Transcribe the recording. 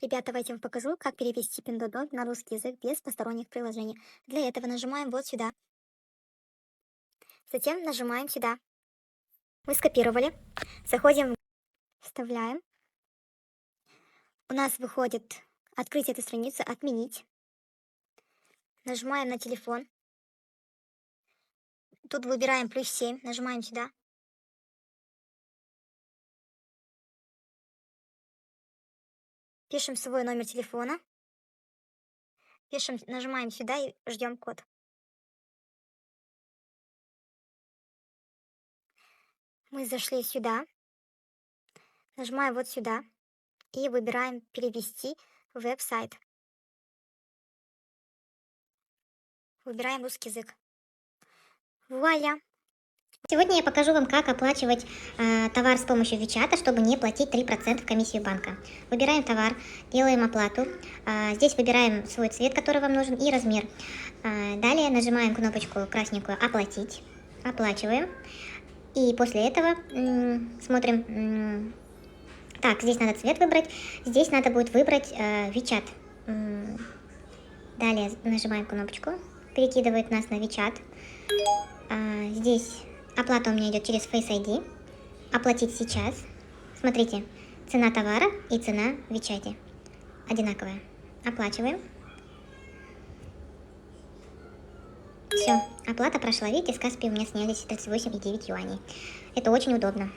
Ребята, давайте я вам покажу, как перевести Pinduoduo на русский язык без посторонних приложений. Для этого нажимаем вот сюда, затем нажимаем сюда. Мы скопировали, заходим, вставляем. У нас выходит открыть эту страницу, отменить. Нажимаем на телефон. Тут выбираем +7, нажимаем сюда. Пишем свой номер телефона. Пишем, нажимаем сюда и ждем код. Мы зашли сюда. Нажимаем вот сюда. И выбираем перевести в веб-сайт. Выбираем русский язык. Вуаля! Сегодня я покажу вам, как оплачивать товар с помощью Вичата, чтобы не платить 3% в комиссию банка. Выбираем товар, делаем оплату. Здесь выбираем свой цвет, который вам нужен, и размер. Далее нажимаем кнопочку красненькую «Оплатить». Оплачиваем. И после этого смотрим. Так, здесь надо цвет выбрать. Здесь надо будет выбрать Вичат. Далее нажимаем кнопочку. Перекидывает нас на Вичат. Здесь оплата у меня идет через Face ID. Оплатить сейчас. Смотрите, цена товара и цена в Вичате одинаковая. Оплачиваем. Все, оплата прошла. Видите, с Каспи у меня снялись 38,9 юаней. Это очень удобно.